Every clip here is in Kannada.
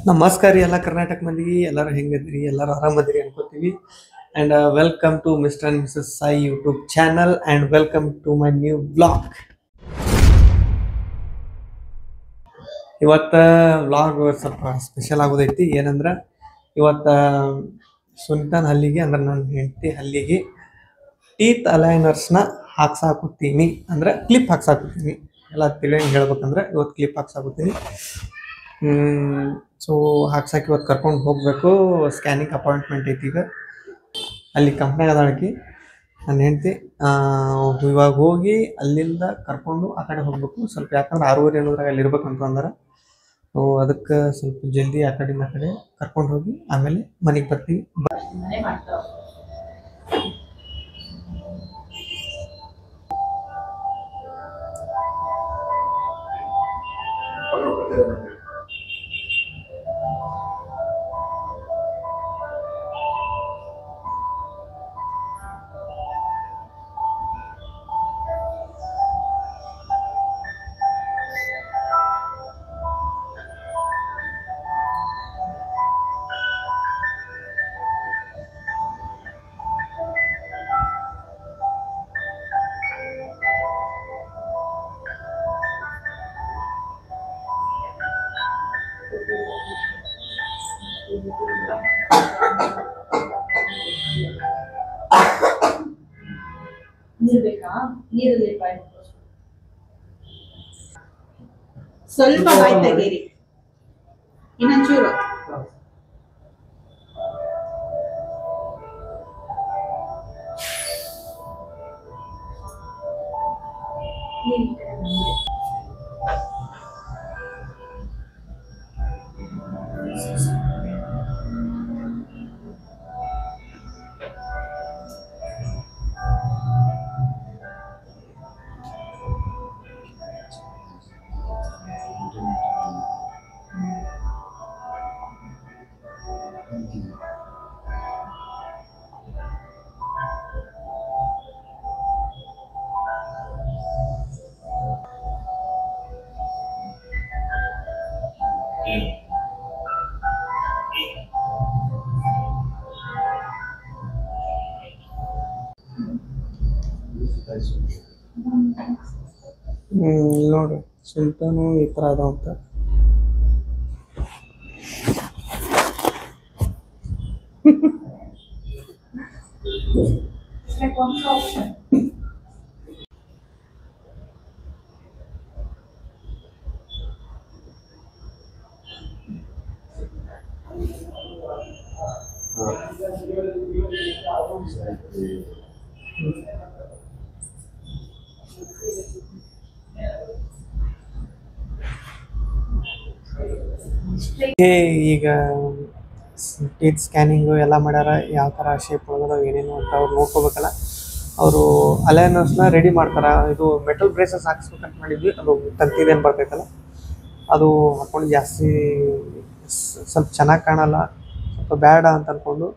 ನಮಸ್ಕಾರ ರೀ ಎಲ್ಲ ಕರ್ನಾಟಕ ಮಂದಿಗೆ. ಎಲ್ಲರೂ ಹೆಂಗದ್ರಿ? ಎಲ್ಲರೂ ಆರಾಮದ್ರಿ ಅನ್ಕೋತೀವಿ. And welcome to mister and missus Sai YouTube channel and welcome to my new vlog. ಇವತ್ತು ವ್ಲಾಗ್ ಸ್ವಲ್ಪ ಸ್ಪೆಷಲ್ ಆಗೋದೈತಿ. ಏನಂದ್ರೆ ಇವತ್ತು ಸುಲ್ತಾನ್ ಹಲ್ಲಿಗೆ ಅಂದ್ರೆ ನನ್ನ ಹೆಂಡತಿ ಹಲ್ಲಿಗೆ ಟೀತ್ ಅಲೈನರ್ಸ್ನ ಹಾಕ್ಸಾಕುತ್ತೀನಿ, ಅಂದ್ರೆ ಕ್ಲಿಪ್ ಹಾಕ್ಸಾಕುತ್ತೀನಿ. ಎಲ್ಲ ತಿಳಿಯಂಗೆ ಹೇಳ್ಬೇಕಂದ್ರೆ ಇವತ್ತು ಕ್ಲಿಪ್ ಹಾಕ್ಸಾಕುತ್ತೀನಿ. ಸೊ ಹಾಕ್ಸಾಕಿ ಇವತ್ತು ಕರ್ಕೊಂಡು ಹೋಗಬೇಕು. ಸ್ಕ್ಯಾನಿಂಗ್ ಅಪಾಯಿಂಟ್ಮೆಂಟ್ ಐತಿ. ಈಗ ಅಲ್ಲಿ ಕಂಪ್ನಿಯಾಗ ಅದಾಳಕಿ ನನ್ನ ಹೆಂಡತಿ. ಇವಾಗ ಹೋಗಿ ಅಲ್ಲಿಂದ ಕರ್ಕೊಂಡು ಆ ಕಡೆ ಹೋಗ್ಬೇಕು ಸ್ವಲ್ಪ, ಯಾಕಂದ್ರೆ 6:30 ಅನ್ನೋದ್ರಾಗ ಅಲ್ಲಿ ಇರ್ಬೇಕಂತ ಅಂದ್ರೆ. ಅದಕ್ಕೆ ಸ್ವಲ್ಪ ಜಲ್ದಿ ಆ ಕಡೆ ಕರ್ಕೊಂಡು ಹೋಗಿ ಆಮೇಲೆ ಮನೆಗೆ ಬರ್ತೀವಿ. ಸ್ವಲ್ಪ ಬಾಯಿ ತೆಗೀರಿ, ಇನ್ನೊಂಚೂರು. ನೋಡ್ರಿ ಸುಲ್ತಾನು ಈ ಥರ ಅದಾವಂತ. ಈಗ ಟೀತ್ ಸ್ಕ್ಯಾನಿಂಗು ಎಲ್ಲ ಮಾಡ್ಯಾರ. ಯಾವ ಥರ ಶೇಪ್ ಒಳಗದ ಏನೇನು ಅಂತ ಅವ್ರು ನೋಡ್ಕೋಬೇಕಲ್ಲ. ಅವರು ಅಲೈನರ್ಸ್ನ ರೆಡಿ ಮಾಡ್ತಾರೆ. ಇದು ಮೆಟಲ್ ಬ್ರೇಸಸ್ ಹಾಕ್ಸ್ಬೇಕಂತ ಮಾಡಿದ್ವಿ. ಅದು ತಂತಿದೇನು ಬರ್ತೈತಲ್ಲ ಅದು ಹಾಕೊಂಡು ಜಾಸ್ತಿ ಸ್ವಲ್ಪ ಚೆನ್ನಾಗಿ ಕಾಣಲ್ಲ, ಸ್ವಲ್ಪ ಬೇಡ ಅಂತ ಅಂದ್ಕೊಂಡು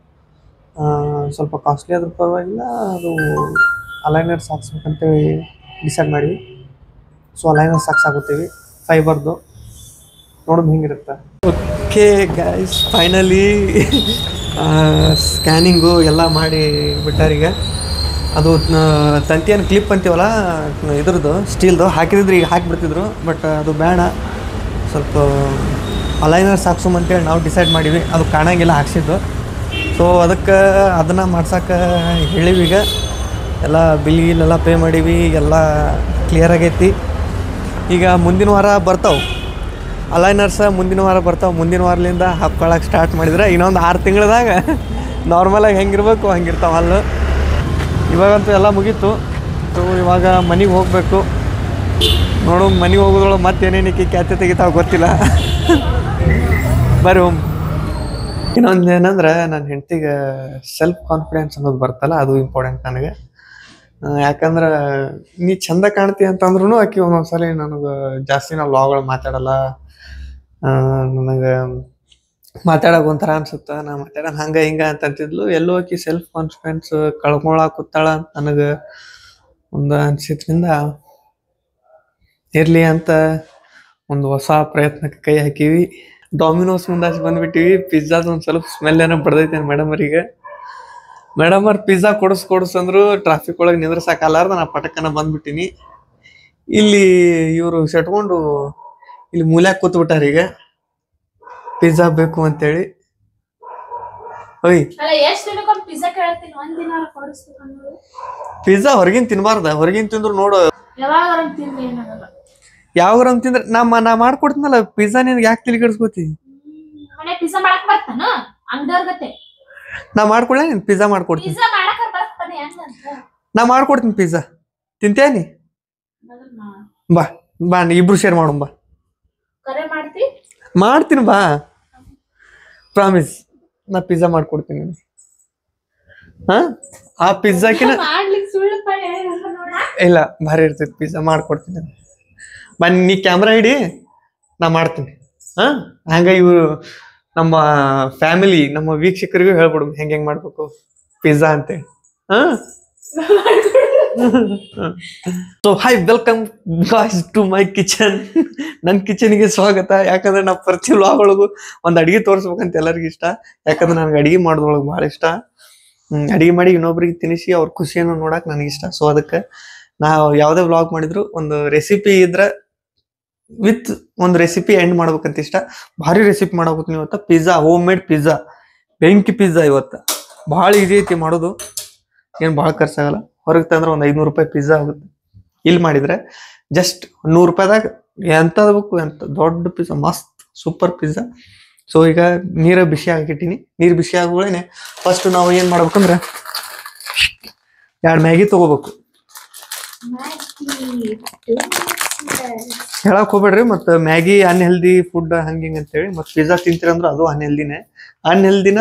ಸ್ವಲ್ಪ ಕಾಸ್ಟ್ಲಿ ಆದ್ರೂ ಪರವಾಗಿಲ್ಲ ಅದು ಅಲೈನರ್ಸ್ ಹಾಕ್ಸ್ಬೇಕಂತೇಳಿ ಡಿಸೈಡ್ ಮಾಡಿದ್ವಿ. ಸೊ ಅಲೈನರ್ಸ್ ಹಾಕ್ಸಾಗುತ್ತೀವಿ ಫೈಬರ್ದು. ನೋಡೋದು ಹಿಂಗಿರುತ್ತೆ. ಓಕೆ ಗೈಸ್, ಫೈನಲಿ ಸ್ಕ್ಯಾನಿಂಗು ಎಲ್ಲ ಮಾಡಿ ಬಿಟ್ಟಾರೀಗ. ಅದು ತಂತಿಯನ್ನು ಕ್ಲಿಪ್ ಅಂತೀವಲ್ಲ ಇದ್ರದ್ದು ಸ್ಟೀಲ್ದು ಹಾಕಿದ್ರು, ಈಗ ಹಾಕಿಬಿಡ್ತಿದ್ರು. ಬಟ್ ಅದು ಬೇಡ, ಸ್ವಲ್ಪ ಅಲೈನರ್ಸ್ ಹಾಕ್ಸೋಮಂತೇಳಿ ನಾವು ಡಿಸೈಡ್ ಮಾಡೀವಿ. ಅದು ಕಾಣಂಗಿಲ್ಲ ಹಾಕ್ಸಿದ್ದು. ಸೊ ಅದಕ್ಕೆ ಅದನ್ನು ಮಾಡ್ಸೋಕೆ ಹೇಳಿವಿ. ಈಗ ಎಲ್ಲ ಬಿಲ್ಲೆಲ್ಲ ಪೇ ಮಾಡೀವಿ, ಎಲ್ಲ ಕ್ಲಿಯರ್ ಆಗೈತಿ. ಈಗ ಮುಂದಿನ ವಾರ ಬರ್ತಾವೆ ಅಲೈನರ್ಸ, ಮುಂದಿನ ವಾರ ಬರ್ತಾವೆ. ಮುಂದಿನ ವಾರದಿಂದ ಹಾಕ್ಕೊಳಕ್ಕೆ ಸ್ಟಾರ್ಟ್ ಮಾಡಿದ್ರೆ ಇನ್ನೊಂದು 6 ತಿಂಗಳದಾಗ ನಾರ್ಮಲಾಗಿ ಹೆಂಗಿರ್ಬೇಕು ಹಂಗಿರ್ತಾವೆ ಹಲ್ಲು. ಇವಾಗಂತೂ ಎಲ್ಲ ಮುಗೀತು. ಸೊ ಇವಾಗ ಮನೆಗೆ ಹೋಗಬೇಕು. ನೋಡು ಮನೆಗೆ ಹೋಗೋದ್ರೊಳಗೆ ಮತ್ತೇನೇನಕ್ಕೆ ಕ್ಯಾತೆ ತೆಗಿತಾವೆ ಗೊತ್ತಿಲ್ಲ. ಬರ್ರಿ ಹೋಮ್. ಇನ್ನೊಂದು ಏನಂದ್ರೆ ನನ್ನ ಹೆಂಡತಿಗೆ ಸೆಲ್ಫ್ ಕಾನ್ಫಿಡೆನ್ಸ್ ಅನ್ನೋದು ಬರ್ತಲ್ಲ, ಅದು ಇಂಪಾರ್ಟೆಂಟ್ ನನಗೆ. ಯಾಕಂದ್ರೆ ನೀ ಚಂದ ಕಾಣ್ತಿ ಅಂತಂದ್ರೂ ಆಕಿ ಒಂದೊಂದ್ಸಲ ನನಗೆ ಜಾಸ್ತಿ ನಾವು ವ್ಲಾಗ್ಗಳು ಮಾತಾಡಲ್ಲ. ನನಗೆ ಮಾತಾಡೋಕೆ ಒಂಥರ ಅನ್ಸುತ್ತೆ. ನಾ ಮಾತಾಡೋಣ ಹಂಗೆ ಹಿಂಗೆ ಅಂತಂತಿದ್ಲು. ಎಲ್ಲೋ ಆಕಿ ಸೆಲ್ಫ್ ಕಾನ್ಫಿಡೆನ್ಸ್ ಕಳ್ಕೊಳಕ್ಕೆ ಕೂತಾಳ ಅಂತ ನನಗೆ ಒಂದು ಅನ್ಸಿದ್ರಿಂದ ಇರಲಿ ಅಂತ ಒಂದು ಹೊಸ ಪ್ರಯತ್ನಕ್ಕೆ ಕೈ ಹಾಕಿವಿ. ಡಾಮಿನೋಸ್ ಮುಂದಾಚೆ ಬಂದ್ಬಿಟ್ಟಿವಿ. ಪಿಜ್ಜಾದ ಒಂದು ಸ್ವಲ್ಪ ಸ್ಮೆಲ್ ಏನೋ ಬಡ್ದೈತೆ ಮೇಡಮ್ ಅವ್ರಿಗೆ. ಮೇಡಮ್ ಅವ್ರು ಪಿಜ್ಜಾ ಕೊಡಿಸಂದ್ರು ಟ್ರಾಫಿಕ್ ಒಳಗೆ ನಿಂದ್ರಸಾಕಲ್ಲಾರ್ದ ನಾ ಪಟಕನ ಬಂದ್ಬಿಟ್ಟಿನಿ. ಇಲ್ಲಿ ಇವರು ಸೆಟ್ಕೊಂಡು ಇಲ್ಲಿ ಮೂಲ್ಯಾಗ ಕೂತ್ಬಿಟ್ಟಾರ ಈಗ ಪಿಜ್ಜಾ ಬೇಕು ಅಂತೇಳಿ. ಓಯ್ ಪಿಜ್ಜಾ ಹೊರಗಿನ ತಿನ್ಬಾರ್ದ, ಹೊರಗಿನ ತಿಂದ್ರು ನೋಡು ಯಾವಾಗ್ರ ತಿಂದ್ರೆ ನಾ ಮಾಡ್ಕೊಡ್ತೀನಲ್ಲ ಪಿಜ್ಜಾ. ನಿನ್ಗೆ ಯಾಕೆ ತಲೆ ಕೆಡಿಸ್ಕೋತಿ? ನಾ ಮಾಡ್ಕೊಡ್ಲ ನೀನ್ ಪಿಜ್ಜಾ ಮಾಡ್ಕೊಡ್ತೀನಿ. ನಾ ಮಾಡ್ಕೊಡ್ತೀನಿ ಪಿಜ್ಜಾ. ತಿಂತೇನಿ? ಬಾ ಬಾ ಇಬ್ರು ಶೇರ್ ಮಾಡೋಣ ಬಾ. ಮಾಡ್ತೀನಿ ಬಾ, ಪ್ರಾಮಿಸ್. ನಾ ಪಿಜ್ಜಾ ಮಾಡ್ಕೊಡ್ತೀನಿ. ಹಾ ಆ ಪಿಜ್ಜಾಕಿನ ಇಲ್ಲ ಭಾರಿ ಇರ್ತೈತಿ ಪಿಜ್ಜಾ, ಮಾಡ್ಕೊಡ್ತೀನಿ. ಬನ್ನಿ ನೀ ಕ್ಯಾಮ್ರಾ ಹಿಡಿ, ನಾ ಮಾಡ್ತೀನಿ. ಹಾ ಹಂಗ ಇವರು ನಮ್ಮ ಫ್ಯಾಮಿಲಿ ನಮ್ಮ ವೀಕ್ಷಕರಿಗೂ ಹೇಳ್ಬಿಡು ಹೆಂಗ್ ಮಾಡ್ಬೇಕು ಪಿಜ್ಜಾ ಅಂತೇಳಿ. ಹಾ so hi, welcome guys to my kitchen. ನನ್ನ ಕಿಚನ್ಗೆ ಸ್ವಾಗತ. ಯಾಕಂದ್ರೆ ನಾ ಪ್ರತಿ ವ್ಲಾಗ್ ಒಳಗು ಒಂದು ಅಡಿಗೆ ತೋರಿಸ್ಬೇಕಂತ ಎಲ್ಲರಿಗೂ ಇಷ್ಟ. ಯಾಕಂದ್ರೆ ನನಗೆ ಅಡಿಗೆ ಮಾಡೋದ್ರೊಳಗೆ ಭಾಳ ಇಷ್ಟ. ಅಡಿಗೆ ಮಾಡಿ ಇನ್ನೊಬ್ರಿಗೆ ತಿನ್ನಿಸಿ ಅವ್ರ ಖುಷಿಯನ್ನು ನೋಡಕ್ ನನಗಿಷ್ಟ. ಸೊ ಅದಕ್ಕೆ ನಾವು ಯಾವುದೇ ವ್ಲಾಗ್ ಮಾಡಿದ್ರು ಒಂದು ರೆಸಿಪಿ ಇದ್ರೆ ವಿತ್ ಒಂದು ರೆಸಿಪಿ ಎಂಡ್ ಮಾಡ್ಬೇಕಂತ ಇಷ್ಟ. ಭಾರಿ ರೆಸಿಪಿ ಮಾಡಬೇಕು ಇವತ್ತು. ಪಿಜ್ಜಾ, ಹೋಮ್ ಮೇಡ್ ಪಿಜ್ಜಾ, ಬೆಂಕಿ ಪಿಜ್ಜಾ. ಇವತ್ತು ಭಾಳ ಈಸಿ ಐತಿ ಮಾಡೋದು, ಏನು ಭಾಳ ಖರ್ಚಾಗಲ್ಲ. ಹೊರಗೆ ತಂದ್ರೆ ಒಂದು 500 ರೂಪಾಯಿ ಪಿಜ್ಜಾ ಆಗುತ್ತೆ. ಇಲ್ಲಿ ಮಾಡಿದ್ರೆ ಜಸ್ಟ್ 100 ರೂಪಾಯಿದಾಗ ಎಂಥದ್ದು ಬೇಕು ಎಂತ ದೊಡ್ಡ ಪಿಜ್ಜಾ, ಮಸ್ತ್ ಸೂಪರ್ ಪಿಜ್ಜಾ. ಸೊ ಈಗ ನೀರು ಬಿಸಿ ಹಾಕಿಟ್ಟಿನಿ. ನೀರು ಬಿಸಿ ಆಗುಗಳೇನೆ ಫಸ್ಟ್ ನಾವು ಏನು ಮಾಡ್ಬೇಕಂದ್ರೆ 2 ಮ್ಯಾಗಿ ತಗೋಬೇಕು. ಹೇಳಕ್ ಹೋಗ್ಬೇಡ್ರಿ ಮತ್ತೆ ಮ್ಯಾಗಿ ಅನ್ಹೆಲ್ದಿ ಫುಡ್ ಹಂಗಿಂಗ್ ಅಂತೇಳಿ. ಮತ್ತೆ ಪಿಜ್ಜಾ ತಿಂತೀರಂದ್ರೆ ಅದು ಅನ್ಹೆಲ್ದಿನೇ. ಅನ್ಹೆಲ್ದಿನ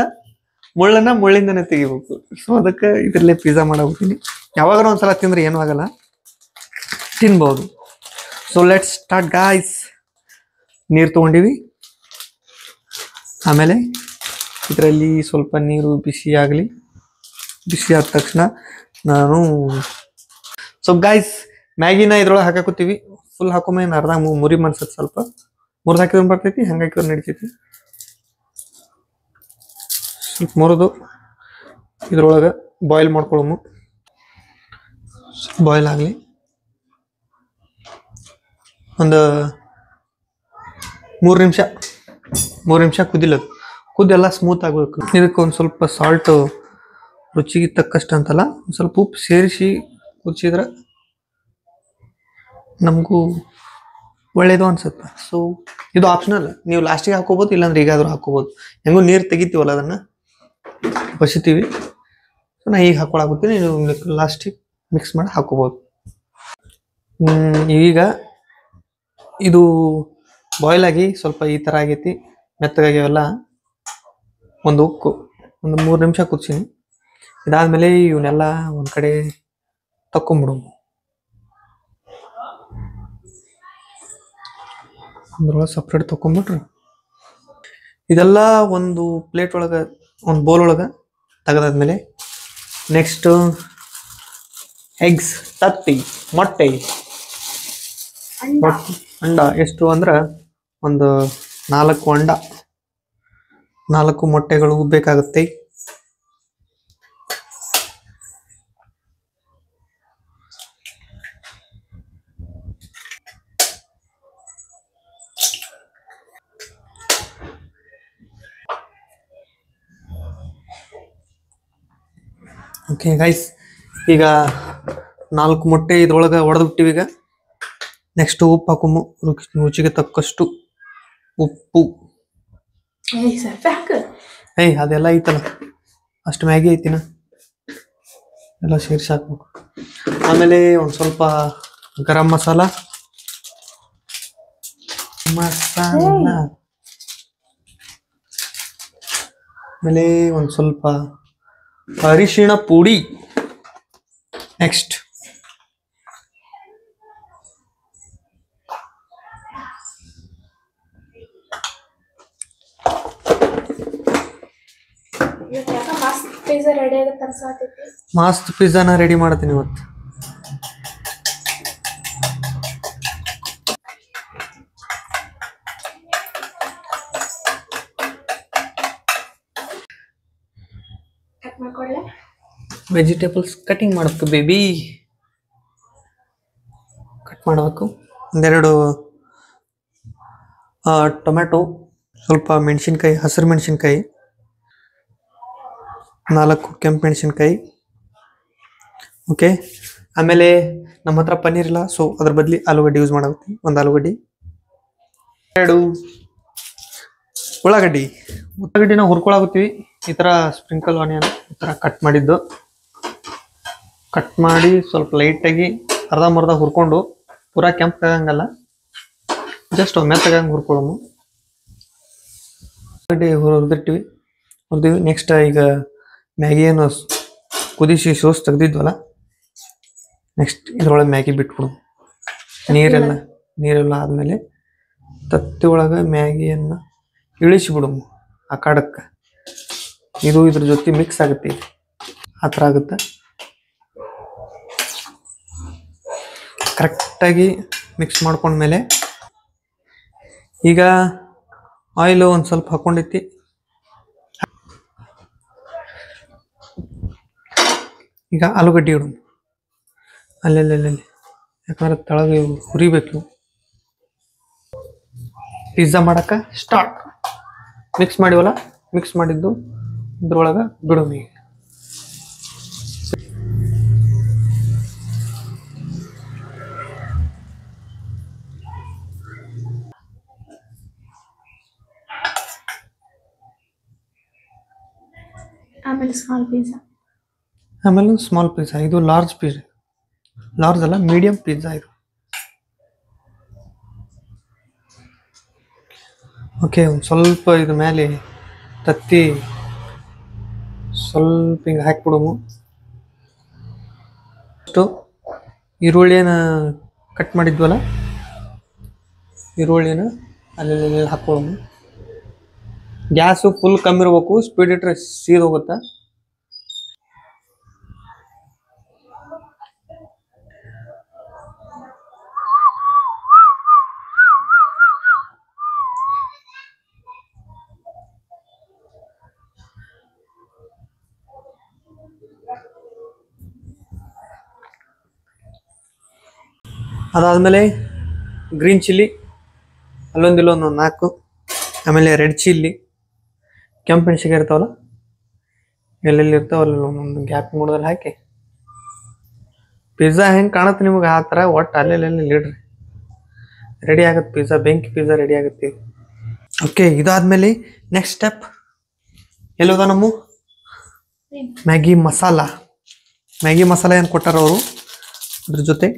ಮುಳ್ಳಿಂದನೇ ತೆಗಿಬೇಕು. ಸೊ ಅದಕ್ಕೆ ಇದ್ರಲ್ಲೇ ಪಿಜ್ಜಾ ಮಾಡಾಕ್ತೀನಿ. ಯಾವಾಗಾರ ಒಂದ್ಸಲ ತಿಂದ್ರೆ ಏನೂ ಆಗಲ್ಲ, ತಿನ್ಬೋದು. So let's start guys. ನೀರು ತೊಗೊಂಡಿವಿ. ಆಮೇಲೆ ಇದರಲ್ಲಿ ಸ್ವಲ್ಪ ನೀರು ಬಿಸಿ ಆಗಲಿ. ಬಿಸಿ ಆದ ತಕ್ಷಣ ನಾನು ಸ್ವಲ್ಪ ಗಾಯ್ಸ್ ಮ್ಯಾಗಿನ ಇದ್ರೊಳಗೆ ಹಾಕಾಕೋತೀವಿ. ಫುಲ್ ಹಾಕೊಂಬ ಅರ್ಧ ಮುರಿ ಮನ್ಸತ್. ಸ್ವಲ್ಪ ಮುರಿದು ಹಾಕಿದ್ರೆ ಬರ್ತೈತಿ, ಹಂಗೆ ಹಾಕಿದ್ರೆ ನಡಿತೈತಿ. ಸ್ವಲ್ಪ ಮುರಿದು ಇದ್ರೊಳಗೆ ಬಾಯ್ಲ್ ಮಾಡ್ಕೊಳ್ಳೋಮು. ಬಾಯ್ಲ್ ಆಗಲಿ ಒಂದು 3 ನಿಮಿಷ ಕುದಿಲದು. ಕುದ್ದೆಲ್ಲ ಸ್ಮೂತ್ ಆಗಬೇಕು. ಇದಕ್ಕೆ ಒಂದು ಸ್ವಲ್ಪ ಸಾಲ್ಟು ರುಚಿಗೆ ತಕ್ಕಷ್ಟು ಅಂತಲ್ಲ, ಒಂದು ಸ್ವಲ್ಪ ಉಪ್ಪು ಸೇರಿಸಿ ಕುದಿಸಿದ್ರೆ ನಮಗೂ ಒಳ್ಳೇದು ಅನ್ಸುತ್ತೆ. ಸೊ ಇದು ಆಪ್ಷನಲ್, ನೀವು ಲಾಸ್ಟಿಗೆ ಹಾಕೋಬೋದು, ಇಲ್ಲಾಂದ್ರೆ ಈಗಾದರೂ ಹಾಕೋಬೋದು. ಹೆಂಗೂ ನೀರು ತೆಗಿತೀವಲ್ಲ ಅದನ್ನು ಬಸಿತೀವಿ. ಸೊ ನಾ ಈಗ ಹಾಕೊಳಾಗುತ್ತೀನಿ, ನೀವು ಲಾಸ್ಟಿಗೆ ಮಿಕ್ಸ್ ಮಾಡಿ ಹಾಕೋಬೋದು. ಈಗ ಇದು ಬಾಯ್ಲ್ ಆಗಿ ಸ್ವಲ್ಪ ಈ ಥರ ಆಗೈತಿ, ಮೆತ್ತಗಾಗ್ಯಾವೆಲ್ಲ. ಒಂದು 3 ನಿಮಿಷ ಕುದಿಸೀನಿ. ಇದಾದ್ಮೇಲೆ ಇವನ್ನೆಲ್ಲ ಒಂದು ಕಡೆ ತಕ್ಕೊಂಬಿಡು. ಅದ್ರೊಳಗೆ ಸಪ್ರೇಟ್ ತಕೊಂಬಿಟ್ರಿ ಇದೆಲ್ಲ ಒಂದು ಪ್ಲೇಟ್ ಒಳಗೆ, ಒಂದು ಬೌಲ್ ಒಳಗೆ ತೆಗೆದಾದ್ಮೇಲೆ ನೆಕ್ಸ್ಟ್ ಎಗ್ಸ್, ಮೊಟ್ಟೆ ಅಂಡ. ಎಷ್ಟು ಅಂದ್ರೆ ಒಂದು 4 ಅಂಡ, 4 ಮೊಟ್ಟೆಗಳು ಬೇಕಾಗುತ್ತೆ. ಓಕೆ ಗೈಸ್, ಈಗ 4 ಮೊಟ್ಟೆ ಇದ್ರೊಳಗೆ ಒಡೆದ್ಬಿಟ್ಟಿವಿ. ಈಗ ನೆಕ್ಸ್ಟ್ ಉಪ್ಪು ಹಾಕೊಂಬು, ರುಚಿಗೆ ತಕ್ಕಷ್ಟು ಉಪ್ಪು. ಅದೆಲ್ಲ ಐತಲ್ಲ, ಅಷ್ಟು ಮ್ಯಾಗಿ ಐತಿನ ಎಲ್ಲ ಸೇರಿಸಿ ಹಾಕ್ಬೇಕು. ಆಮೇಲೆ ಒಂದು ಸ್ವಲ್ಪ ಗರಂ ಮಸಾಲ, ಆಮೇಲೆ ಒಂದು ಸ್ವಲ್ಪ ಅರಿಶಿಣ ಪುಡಿ. ನೆಕ್ಸ್ಟ್ ಮಸ್ತ್ ಪಿಜ್ಜಾನ ರೆಡಿ ಮಾಡ್ತೀನಿ ಇವತ್ತು. ವೆಜಿಟೇಬಲ್ಸ್ ಕಟಿಂಗ್ ಮಾಡಬೇಕು ಬೇಬಿ. ಕಟ್ ಮಾಡಬೇಕು. ಒಂದೆರಡು ಟೊಮ್ಯಾಟೊ, ಸ್ವಲ್ಪ ಮೆಣಸಿನ್ಕಾಯಿ, ಹಸಿರು ಮೆಣಸಿನ್ಕಾಯಿ, 4 ಕೆಂಪು ಮೆಣಸಿನ್ಕಾಯಿ. ಓಕೆ. ಆಮೇಲೆ ನಮ್ಮ ಹತ್ರ ಪನ್ನೀರ್ ಇಲ್ಲ, ಸೊ ಅದ್ರ ಬದಲಿ ಆಲೂಗಡ್ಡೆ ಯೂಸ್ ಮಾಡಬೇಕು. ಒಂದು ಆಲೂಗಡ್ಡೆ, 2 ಉಳ್ಳಾಗಡ್ಡಿನ ಹುರ್ಕೊಳಾಗುತ್ತೀವಿ. ಈ ಥರ ಸ್ಪ್ರಿಂಕಲ್ ಆನಿಯನ್ ಈ ಥರ ಕಟ್ ಮಾಡಿದ್ದು, ಕಟ್ ಮಾಡಿ ಸ್ವಲ್ಪ ಲೈಟಾಗಿ ಅರ್ಧಂಬರ್ಧ ಹುರ್ಕೊಂಡು, ಪೂರಾ ಕೆಂಪಾಗಂಗಲ್ಲ, ಜಸ್ಟ್ ಮೆತ್ತಗಂಗೆ ಹುರ್ಕೊಳ್ಳೋದು. ಉಳ್ಳಾಗಡ್ಡಿ ಹುರಿದಿರ್ತೀವಿ. ನೆಕ್ಸ್ಟ್ ಈಗ ಮ್ಯಾಗಿ ಏನು ಕುದಿಸಿ ಸೋಸ್ ತೆಗ್ದಿದ್ವಲ್ಲ, ನೆಕ್ಸ್ಟ್ ಇದ್ರೊಳಗೆ ಮ್ಯಾಗಿ ಬಿಟ್ಬಿಡು. ನೀರೆಲ್ಲ ಆದಮೇಲೆ ತತ್ತಿ ಒಳಗೆ ಮ್ಯಾಗಿಯನ್ನು ಇಳಿಸಿಬಿಡು ಆ ಕಾಡಕ್ಕೆ. ಇದು ಇದ್ರ ಜೊತೆ ಮಿಕ್ಸ್ ಆಗುತ್ತೆ, ಆ ಥರ ಆಗುತ್ತೆ. ಕರೆಕ್ಟಾಗಿ ಮಿಕ್ಸ್ ಮಾಡ್ಕೊಂಡ್ಮೇಲೆ ಈಗ ಆಯಿಲು ಒಂದು ಸ್ವಲ್ಪ ಹಾಕ್ಕೊಂಡೈತಿ. ಈಗ ಆಲೂಗಡ್ಡೆ ಇಡು ಅಲ್ಲೆಲ್ಲಿ, ಯಾಕಂದ್ರೆ ತಳಗೆ ಹುರಿಬೇಕು. ಪಿಜ್ಜಾ ಮಾಡಕ್ಕೆ ಸ್ಟಾರ್ಟ್. ಮಿಕ್ಸ್ ಮಾಡಿವಲ್ಲ, ಮಿಕ್ಸ್ ಮಾಡಿದ್ದು ಇದ್ರೊಳಗೆ ಬಿಡೋಣ. ಈಗ ಆಮೇಲೆ ಸ್ಮಾಲ್ ಪಿಜ್ಜಾ. ಇದು ಲಾರ್ಜ್ ಅಲ್ಲ, ಮೀಡಿಯಂ ಪಿಜ್ಜಾ ಇದು. ಓಕೆ. ಒಂದು ಸ್ವಲ್ಪ ಇದು ಮೇಲೆ ತತ್ತಿ ಸ್ವಲ್ಪ ಹಿಂಗೆ ಹಾಕ್ಬಿಡೋము. ಅಷ್ಟು ಈರುಳ್ಳಿನ ಕಟ್ ಮಾಡಿದ್ವಲ್ಲ, ಈರುಳ್ಳಿನ ಅಲ್ಲಿ ಹಾಕ್ಕೊಳ್ಳೋము. ಗ್ಯಾಸು ಫುಲ್ ಕಮ್ಮಿ ಇರಬೇಕು, ಸ್ಪೀಡ್ ಇಟ್ಟರೆ ಸೀದೋಗುತ್ತೆ. ಅದಾದಮೇಲೆ ಗ್ರೀನ್ ಚಿಲ್ಲಿ ಅಲ್ಲೊಂದಿಲ್ಲೊಂದು 4, ಆಮೇಲೆ ರೆಡ್ ಚಿಲ್ಲಿ, ಕೆಂಪು ಮೆಣಸಿನ್ಕಾಯಿ ಇರ್ತಾವಲ್ಲ, ಎಲ್ಲೆಲ್ಲಿ ಇರ್ತಾವಲ್ಲ ಒಂದೊಂದು ಗ್ಯಾಪ್ ಮೂಡದಲ್ಲಿ ಹಾಕಿ. ಪಿಜ್ಜಾ ಹೆಂಗೆ ಕಾಣುತ್ತೆ ನಿಮಗೆ ಆ ಥರ ಒಟ್ಟು ಅಲ್ಲೆಲ್ಲಿ ಇಡ್ರಿ. ರೆಡಿ ಆಗುತ್ತೆ ಪಿಜ್ಜಾ, ಬೆಂಕಿ ಪಿಜ್ಜಾ ರೆಡಿ ಆಗುತ್ತೆ. ಓಕೆ. ಇದಾದ್ಮೇಲೆ ನೆಕ್ಸ್ಟ್ ಸ್ಟೆಪ್ ಎಲ್ಲೋದ ನಮ್ಮ ಮ್ಯಾಗಿ ಮಸಾಲ ಏನು ಕೊಟ್ಟಾರ ಅವರು, ಅದ್ರ ಜೊತೆ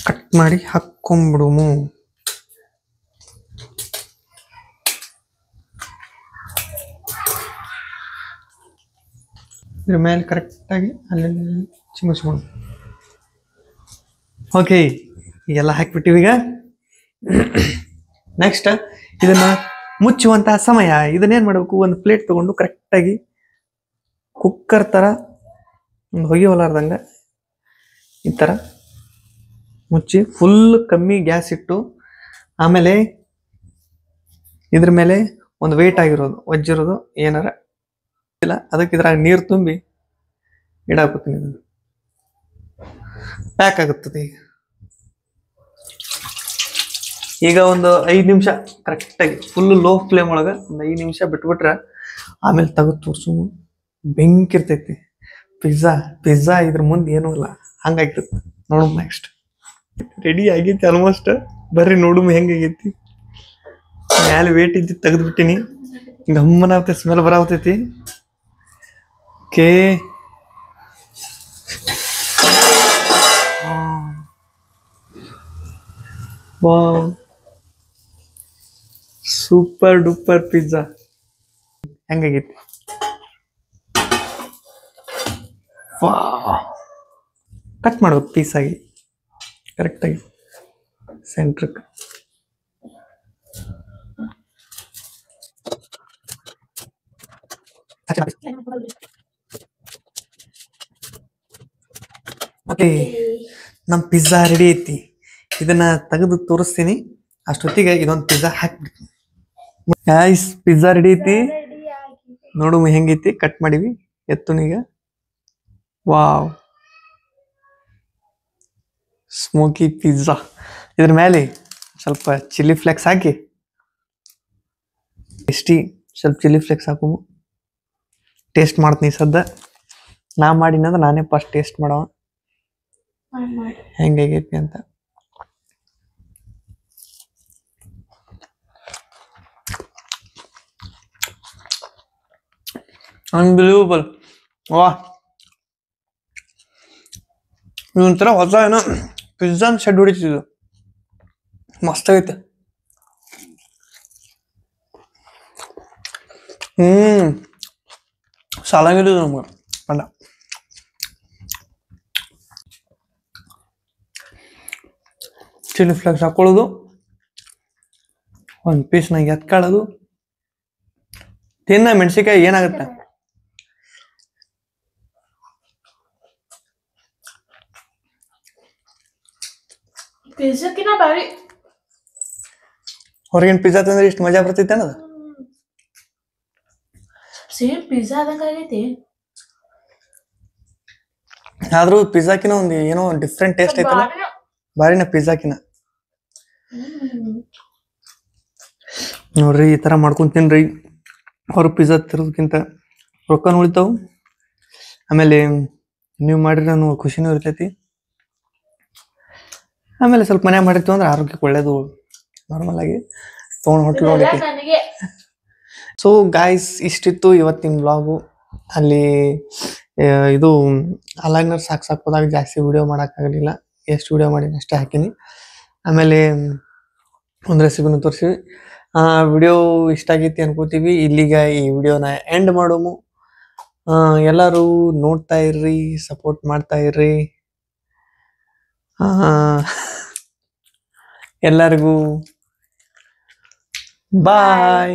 ಕಟ್ ಮಾಡಿ ಹಾಕ್ಕೊಂಬಿಡುము. ಇದ್ರ ಮೇಲೆ ಕರೆಕ್ಟಾಗಿ ಅಲ್ಲೆಲ್ಲಿ ಚಿಮ್ಮಿಸ್ಬಿಡು. ಓಕೆ. ಈಗೆಲ್ಲ ಹಾಕ್ಬಿಟ್ಟಿವಿ. ಈಗ ನೆಕ್ಸ್ಟ್ ಇದನ್ನ ಮುಚ್ಚುವಂಥ ಸಮಯ. ಇದನ್ನೇನು ಮಾಡಬೇಕು, ಒಂದು ಪ್ಲೇಟ್ ತೊಗೊಂಡು ಕರೆಕ್ಟಾಗಿ ಕುಕ್ಕರ್ ಥರ ಒಂದು ಹೊಗೆ ಹೊಲಾರ್ದಂಗೆ ಈ ಥರ ಮುಚ್ಚಿ ಫುಲ್ ಕಮ್ಮಿ ಗ್ಯಾಸ್ ಇಟ್ಟು, ಆಮೇಲೆ ಇದ್ರ ಮೇಲೆ ಒಂದು ವೇಟ್ ಆಗಿರೋದು ವಜ್ಜಿರೋದು ಏನಾರ ಇಲ್ಲ, ಅದಕ್ಕೆ ಇದ್ರಾಗ ನೀರು ತುಂಬಿ ಇಡಾಕತ್ತೀನಿ. ಇದನ್ನು ಪ್ಯಾಕ್ ಆಗುತ್ತದೆ. ಈಗ ಒಂದು 5 ನಿಮಿಷ ಕರೆಕ್ಟಾಗಿ ಫುಲ್ ಲೋ ಫ್ಲೇಮ್ ಒಳಗೆ ಒಂದು 5 ನಿಮಿಷ ಬಿಟ್ಬಿಟ್ರೆ ಆಮೇಲೆ ತೆಗೆದು ತೋರಿಸು. ಬೆಂಕಿ ಇರ್ತೈತಿ. ಪಿಜ್ಜಾ ಇದ್ರ ಮುಂದೆ ಏನೂ ಇಲ್ಲ, ಹಂಗಾಗಿರುತ್ತೆ. ನೋಡು ನೆಕ್ಸ್ಟ್ ರೆಡಿ ಆಗೈತಿ ಆಲ್ಮೋಸ್ಟ್. ಬರ್ರಿ ನೋಡು ಹೆಂಗಾಗೈತಿ. ಮ್ಯಾಲೆ ವೇಟ್ ಇದ್ದು ತೆಗೆದ್ಬಿಟ್ಟಿನಿ. ಗಮ್ಮನಾಗ್ತೈತಿ, ಸ್ಮೆಲ್ ಬರಾಗ್ತೈತಿ. Okay. Wow, super duper pizza ಹೆಂಗಾಗೈತಿ. ಕಟ್ ಮಾಡ್ಬೇಕು ಪೀಸಾಗಿ ಕರೆಕ್ಟಾಗಿ ಸೆಂಟ್ರಕ್ಕೆ. ಓಕೆ. ನಮ್ಮ ಪಿಜ್ಜಾ ರೆಡಿ ಐತಿ. ಇದನ್ನ ತೆಗೆದು ತೋರಿಸ್ತೀನಿ. ಅಷ್ಟೊತ್ತಿಗೆ ಇದೊಂದು ಪಿಜ್ಜಾ ಹಾಕ್ಬಿಡ್ತೀನಿ. ಪಿಜ್ಜಾ ರೆಡಿ ಐತಿ. ನೋಡು ಹೆಂಗೈತಿ. ಕಟ್ ಮಾಡಿವಿ. ಎತ್ತುನೀಗ. Wow, smoky pizza. ಇದ್ರ ಮೇಲೆ ಸ್ವಲ್ಪ ಚಿಲ್ಲಿ ಫ್ಲೆಕ್ಸ್ ಹಾಕಿ ಸ್ವಲ್ಪ ಚಿಲ್ಲಿ ಫ್ಲೆಕ್ಸ್ ಹಾಕು. ಟೇಸ್ಟ್ ಮಾಡ್ತೀನಿ ಸದ್ದ. ನಾ ಮಾಡಿನಂದ್ರೆ ನಾನೇ ಫಸ್ಟ್ ಟೇಸ್ಟ್ ಮಾಡವ ಹೆಂಗಾಗೈತಿ ಅಂತ. ಅನ್ಬಿಲೀವಬಲ್. ವಾ, ಇದೊಂಥರ ಹೊಸ ಏನೋ ಪಿಜ್ಜಾನ್ ಶೆಡ್ ಹೊಡಿತಿದ್ದು. ಮಸ್ತ್ ಆಗೈತೆ. ಸಾಲಾಗಿದ್ದು ನಮ್ಗೆ ಅಲ್ಲ. ಚಿಲ್ಲಿ ಫ್ಲೆಕ್ಸ್ ಹಾಕೊಳ್ಳೋದು, ಒಂದು ಪೀಸ್ನಾಗ ಎತ್ಕೊಳ್ಳೋದು, ತಿನ್ನ. ಮೆಣಸಿನ್ಕಾಯಿ ಏನಾಗುತ್ತೆ? ಪಿಜ್ಜಾಕಿನ ಬಾರಿ. ಹೊರಗಿನ ಪಿಜ್ಜಾ ತಿಂದ್ರೆ ಇಷ್ಟು ಮಜಾ ಬರ್ತೈತೆ ಅನ್ನೋದು. ಸೇಮ್ ಪಿಜ್ಜಾ ಆದಂಗ ಆಗೈತಿ. ಆದ್ರೂ ಪಿಜ್ಜಾಕಿನ ಒಂದು ಏನೋ ಡಿಫ್ರೆಂಟ್ ಟೇಸ್ಟ್ ಐತಲ್ಲ, ಬಾರಿನ ಪಿಜ್ಜಾಕಿನ. ನೋಡ್ರಿ, ಈ ತರ ಮಾಡ್ಕೊಂಡ್ ತಿನ್ರಿ. ಹೊರ ಪಿಜ್ಜಾ ತಿರೋದಕ್ಕಿಂತ ರೊಕ್ಕನೂ ಉಳಿತಾವು, ಆಮೇಲೆ ನೀವು ಮಾಡಿದ್ರೆ ನಾನು ಖುಷಿನೂ ಇರ್ತೈತಿ. ಆಮೇಲೆ ಸ್ವಲ್ಪ ಮನೆ ಮಾಡಿರ್ತೀವಿ ಅಂದ್ರೆ ಆರೋಗ್ಯಕ್ಕೆ ಒಳ್ಳೇದು. ನಾರ್ಮಲ್ ಆಗಿ ತೊಗೊಂಡು ಹೊಟ್ಟೆ ನೋಡೈತಿ. ಸೊ ಗಾಯ್ಸ್, ಇಷ್ಟಿತ್ತು ಇವತ್ತಿನ ವ್ಲಾಗು. ಅಲ್ಲಿ ಇದು ಅಲೈನರ್ ಸಾಕೋದಾಗ ಜಾಸ್ತಿ ವಿಡಿಯೋ ಮಾಡೋಕ್ಕಾಗಲಿಲ್ಲ. ಎಷ್ಟು ವಿಡಿಯೋ ಮಾಡೀನಿ ಅಷ್ಟೇ ಹಾಕೀನಿ. ಆಮೇಲೆ ಒಂದು ರೆಸಿಪಿನೂ ತೋರಿಸಿ. ವಿಡಿಯೋ ಇಷ್ಟ ಆಗೈತಿ ಅನ್ಕೋತೀವಿ. ಇಲ್ಲಿಗೆ ಈ ವಿಡಿಯೋನ ಎಂಡ್ ಮಾಡೋಮು. ಎಲ್ಲರೂ ನೋಡ್ತಾ ಇರ್ರಿ, ಸಪೋರ್ಟ್ ಮಾಡ್ತಾ ಇರ್ರಿ. ಎಲ್ಲರಿಗೂ ಬಾಯ್.